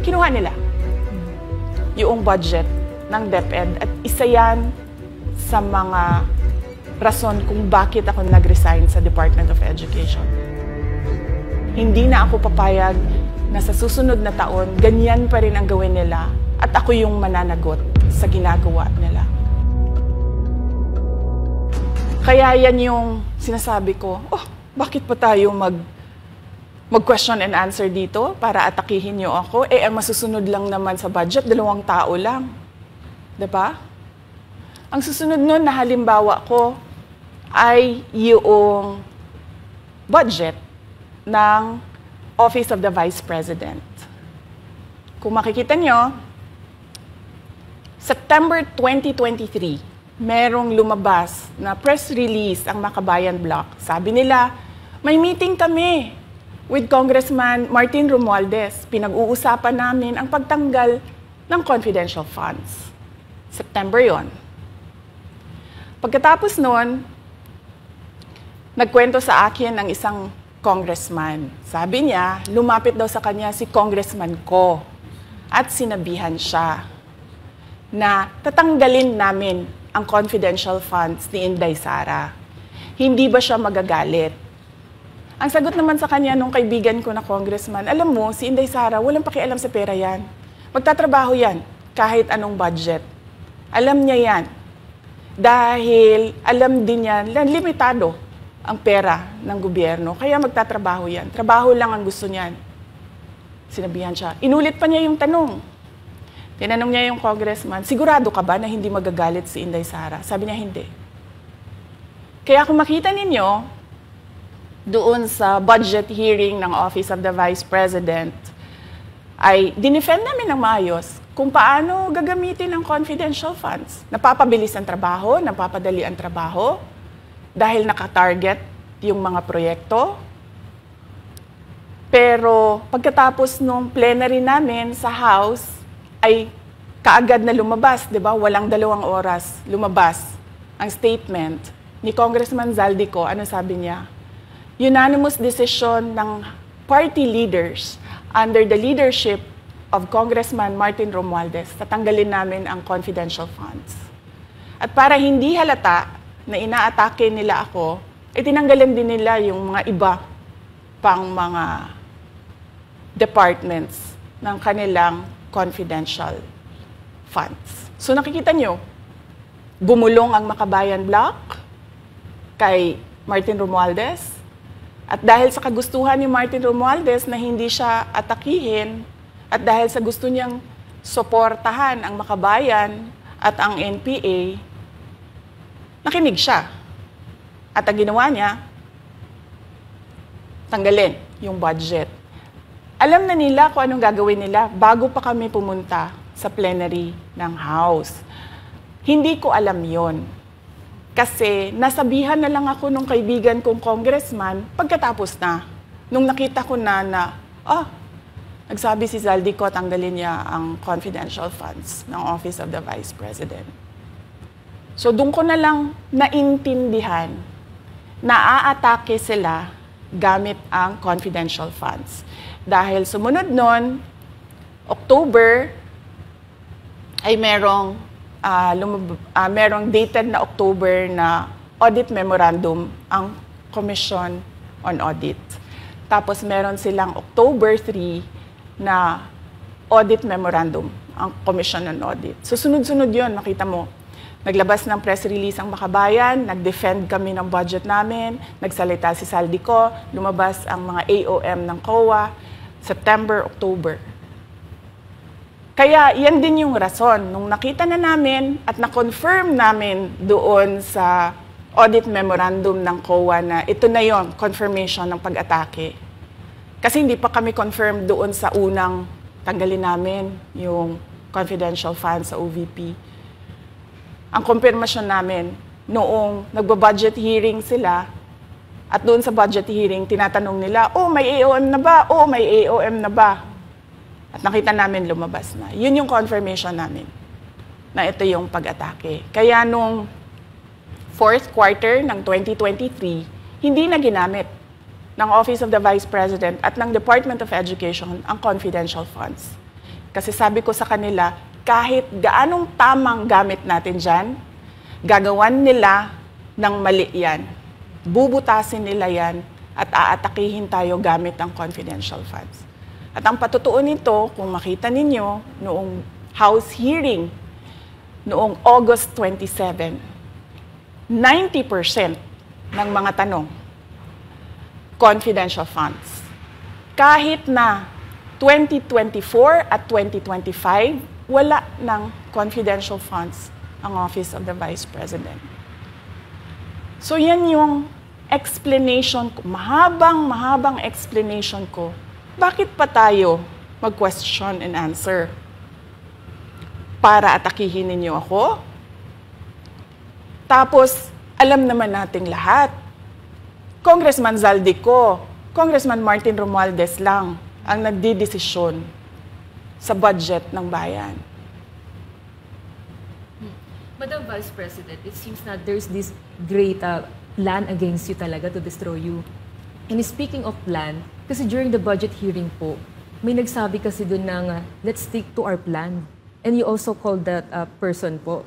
kinuha nila yung budget ng DepEd at isa yan sa mga rason kung bakit ako nag-resign sa Department of Education. Hindi na ako papayag na sa susunod na taon, ganyan pa rin ang gawin nila at ako yung mananagot sa ginagawa nila. Kaya yan yung sinasabi ko, bakit pa tayo mag-question and answer dito para atakihin niyo ako? Ang masusunod lang naman sa budget, 2 tao lang. Diba? Ang susunod nun na halimbawa ko ay yung budget ng Office of the Vice President. Kung makikita nyo, September 2023, merong lumabas na press release ang Makabayan Bloc. Sabi nila, may meeting kami with Congressman Martin Romualdez. Pinag-uusapan namin ang pagtanggal ng confidential funds. September yon. Pagkatapos noon, nagkwento sa akin ng isang congressman. Sabi niya, lumapit daw sa kanya si congressman ko at sinabihan siya na tatanggalin namin ang confidential funds ni Inday Sara. Hindi ba siya magagalit? Ang sagot naman sa kanya nung kaibigan ko na congressman, alam mo, si Inday Sara, walang pakialam sa pera yan. Magtatrabaho yan kahit anong budget. Alam niya yan. Dahil alam din yan, limitado ang pera ng gobyerno. Kaya magtatrabaho yan. Trabaho lang ang gusto niyan. Sinabihan siya. Inulit pa niya yung tanong. Tinanong niya yung congressman, sigurado ka ba na hindi magagalit si Inday Sara? Sabi niya, hindi. Kaya kung makita ninyo, doon sa budget hearing ng Office of the Vice President, ay dinefend namin ng maayos kung paano gagamitin ang confidential funds. Napapabilis ang trabaho, napapadali ang trabaho, dahil nakatarget yung mga proyekto. Pero pagkatapos nung plenary namin sa House, ay kaagad na lumabas, di ba? Walang 2 oras lumabas ang statement ni Congressman Zaldico. Ano sabi niya? Unanimous decision ng party leaders under the leadership of Congressman Martin Romualdez, tatanggalin namin ang confidential funds. At para hindi halata na inaatake nila ako, tinanggalan din nila yung mga iba pang mga departments ng kanilang confidential funds. So nakikita nyo, bumulong ang Makabayan Bloc kay Martin Romualdez. At dahil sa kagustuhan ni Martin Romualdez na hindi siya atakihin, at dahil sa gusto niyang suportahan ang Makabayan at ang NPA, nakinig siya. At ang ginawa niya, tanggalin yung budget. Alam na nila kung anong gagawin nila bago pa kami pumunta sa plenary ng House. Hindi ko alam yon. Kasi nasabihan na lang ako nung kaibigan kong congressman pagkatapos na. Nung nakita ko na nagsabi si Zaldico, tanggalin niya ang confidential funds ng Office of the Vice President. So doon ko na lang naintindihan na aatake sila gamit ang confidential funds. Dahil sumunod nun, October, ay merong dated na October na audit memorandum ang Commission on Audit. Tapos meron silang October 3 na audit memorandum ang Commission on Audit. So sunod-sunod yun, makita mo. Naglabas ng press release ang Makabayan, nag-defend kami ng budget namin, nagsalita si Zaldico, lumabas ang mga AOM ng COA, September, October. Kaya yan din yung rason. Nung nakita na namin at na-confirm namin doon sa audit memorandum ng COA na ito na yon, confirmation ng pag-atake. Kasi hindi pa kami confirm doon sa unang tanggalin namin yung confidential funds sa OVP. Ang confirmation namin, noong nagba-budget hearing sila, at doon sa budget hearing, tinatanong nila, may AOM na ba? May AOM na ba? At nakita namin lumabas na. Yun yung confirmation namin, na ito yung pag-atake. Kaya nung fourth quarter ng 2023, hindi na ginamit ng Office of the Vice President at ng Department of Education ang confidential funds. Kasi sabi ko sa kanila, kahit gaanong tamang gamit natin dyan, gagawan nila ng mali yan. Bubutasin nila yan at aatakihin tayo gamit ang confidential funds. At ang patutuo nito, kung makita ninyo, noong House hearing, noong August 27, 90% ng mga tanong, confidential funds. Kahit na 2024 at 2025, wala ng confidential funds ang Office of the Vice President. So yan yung explanation ko, mahabang explanation ko. Bakit pa tayo mag-question and answer? Para atakihin ninyo ako? Tapos, alam naman nating lahat. Congressman Zaldico, Congressman Martin Romualdez lang ang nagdidesisyon sa budget ng bayan. Madam Vice President, it seems that there's this great plan against you talaga to destroy you. And speaking of plan, kasi during the budget hearing po, may nagsabi kasi doon ng let's stick to our plan. And you also called that person po.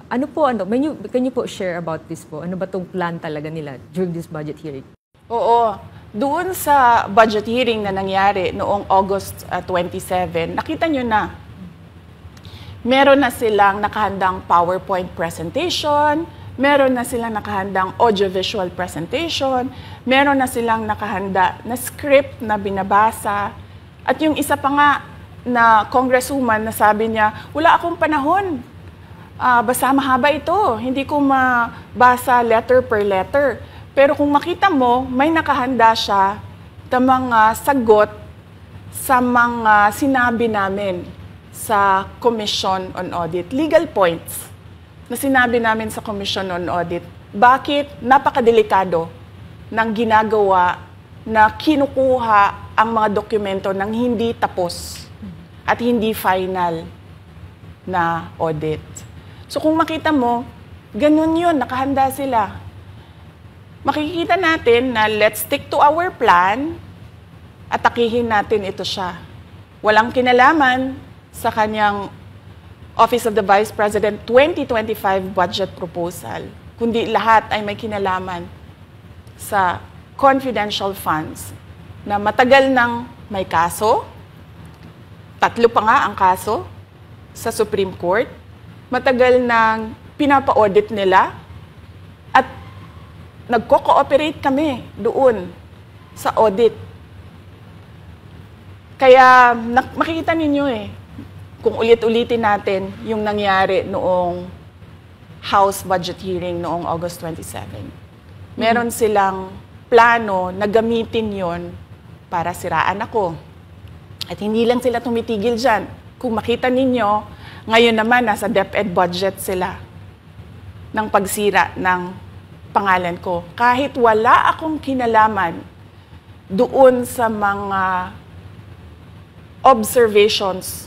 Ano po, can you po share about this po? Ano ba tong plan talaga nila during this budget hearing? Oo. Doon sa budget hearing na nangyari noong August 27, nakita nyo na, meron na silang nakahandang PowerPoint presentation, meron na silang nakahandang audiovisual presentation, meron na silang nakahanda na script na binabasa, at yung isa pa nga na congresswoman na sabi niya, wala akong panahon, basta mahaba ito, hindi ko mabasa letter per letter. Pero kung makita mo, may nakahanda siya na mga sagot sa mga sinabi namin sa Commission on Audit. Legal points na sinabi namin sa Commission on Audit. Bakit napakadelikado ng ginagawa na kinukuha ang mga dokumento ng hindi tapos at hindi final na audit. So kung makita mo, ganun yun, nakahanda sila. Makikita natin na let's stick to our plan, atakihin natin ito siya. Walang kinalaman sa kanyang Office of the Vice President 2025 budget proposal, kundi lahat ay may kinalaman sa confidential funds na matagal nang may kaso, 3 pa nga ang kaso sa Supreme Court, matagal nang pinapa-audit nila, at nagko-cooperate kami doon sa audit. Kaya makikita ninyo kung ulit-ulitin natin yung nangyari noong House budget hearing noong August 27. Meron silang plano na gamitin yon para siraan ako. At hindi lang sila tumitigil dyan. Kung makita ninyo, ngayon naman nasa DepEd budget sila ng pagsira ng pangalan ko. Kahit wala akong kinalaman doon sa mga observations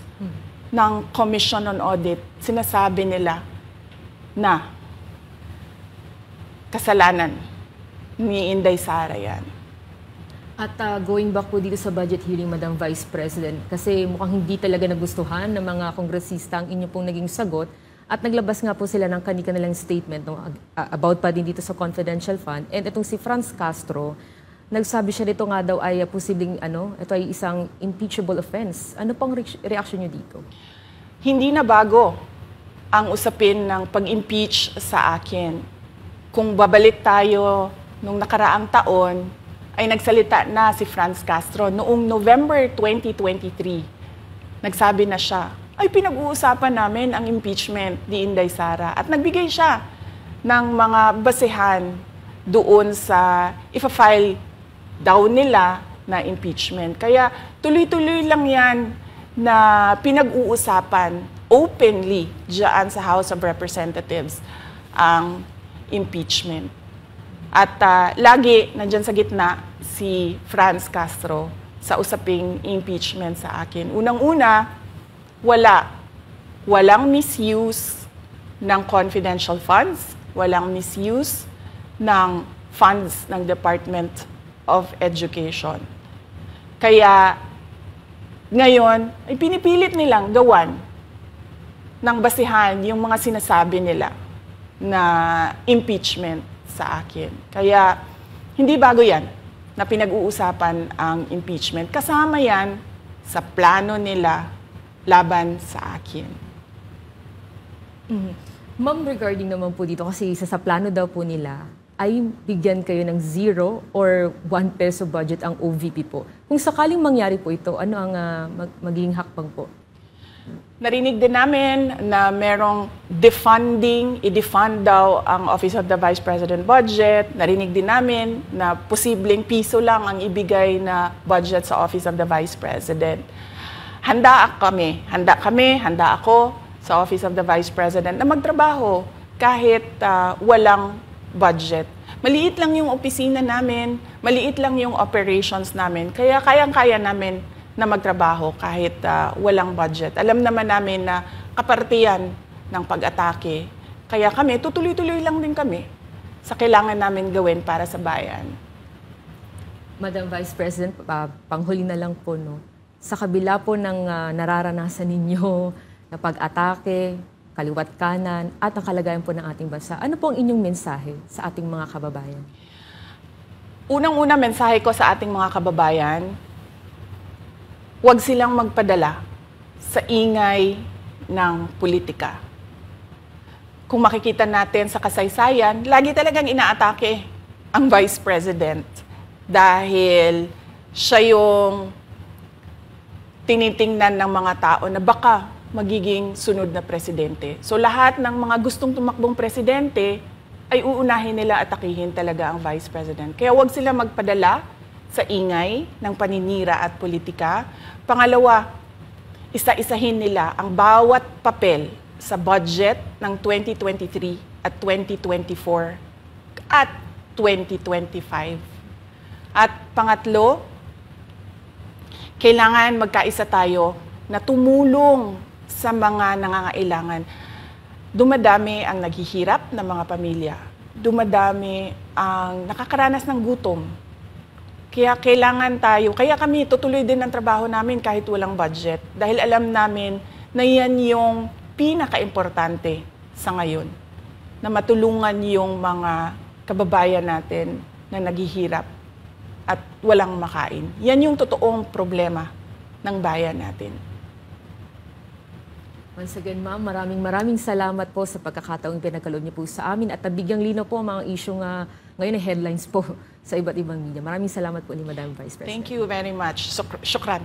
ng Commission on Audit, sinasabi nila na kasalanan ni Inday Sara yan. At going back po dito sa budget hearing, Madam Vice President, kasi mukhang hindi talaga nagustuhan ng mga kongresista ang inyo pong naging sagot. At naglabas nga po sila ng kanilang statement about pa din dito sa confidential fund. And itong si Franz Castro, nagsabi siya dito nga daw ay posibleng ito ay isang impeachable offense. Ano pang reaction niyo dito? Hindi na bago ang usapin ng pag-impeach sa akin. Kung babalik tayo nung nakaraang taon, ay nagsalita na si Franz Castro noong November 2023. Nagsabi na siya, ay pinag-uusapan namin ang impeachment ni Inday Sara. At nagbigay siya ng mga basehan doon sa ifa-file daw nila na impeachment. Kaya tuloy-tuloy lang yan na pinag-uusapan openly diyan sa House of Representatives ang impeachment. At lagi nandyan sa gitna si Franz Castro sa usaping impeachment sa akin. Unang-una, walang misuse ng confidential funds, walang misuse ng funds ng Department of Education. Kaya ngayon, ay pinipilit nilang gawan ng basihan yung mga sinasabi nila na impeachment sa akin. Kaya hindi bago yan na pinag-uusapan ang impeachment. Kasama yan sa plano nila laban sa akin. Ma'am, regarding naman po dito, kasi sa plano daw po nila, ay bigyan kayo ng 0 or 1 peso budget ang OVP po. Kung sakaling mangyari po ito, ano ang magiging hakbang po? Narinig din namin na merong defunding, i-defund daw ang Office of the Vice President budget. Narinig din namin na posibleng piso lang ang ibigay na budget sa Office of the Vice President. Handa ako sa Office of the Vice President na magtrabaho kahit walang budget. Maliit lang yung opisina namin, maliit lang yung operations namin, kaya kayang-kaya namin na magtrabaho kahit walang budget. Alam naman namin na kapartiyan ng pag-atake. Kaya kami, tutuloy-tuloy lang din kami sa kailangan namin gawin para sa bayan. Madam Vice President, panghuli na lang po, no? Sa kabila po ng nararanasan ninyo na pag-atake, kaliwat kanan, at ang kalagayan po ng ating bansa, ano po ang inyong mensahe sa ating mga kababayan? Unang-una mensahe ko sa ating mga kababayan, huwag silang magpadala sa ingay ng politika. Kung makikita natin sa kasaysayan, lagi talagang inaatake ang Vice President dahil siya yung tinitingnan ng mga tao na baka magiging sunod na presidente. So lahat ng mga gustong tumakbong presidente ay uunahin nila atakihin talaga ang Vice President. Kaya huwag sila magpadala sa ingay ng paninira at politika. Pangalawa, isa-isahin nila ang bawat papel sa budget ng 2023 at 2024 at 2025. At pangatlo, kailangan magkaisa tayo na tumulong sa mga nangangailangan. Dumadami ang naghihirap na mga pamilya. Dumadami ang nakakaranas ng gutom. Kaya kailangan tayo, kaya kami tutuloy din ang trabaho namin kahit walang budget. Dahil alam namin na yan yung pinaka-importante sa ngayon. Na matulungan yung mga kababayan natin na naghihirap at walang makain. Yan yung totoong problema ng bayan natin. Once again, ma'am, maraming salamat po sa pagkakataong pinagkaloob niyo po sa amin at nabigyang linaw po ang mga issue nga ngayon ay headlines po sa iba't ibang media. Maraming salamat po ni Madam Vice President. Thank you very much. Shukran.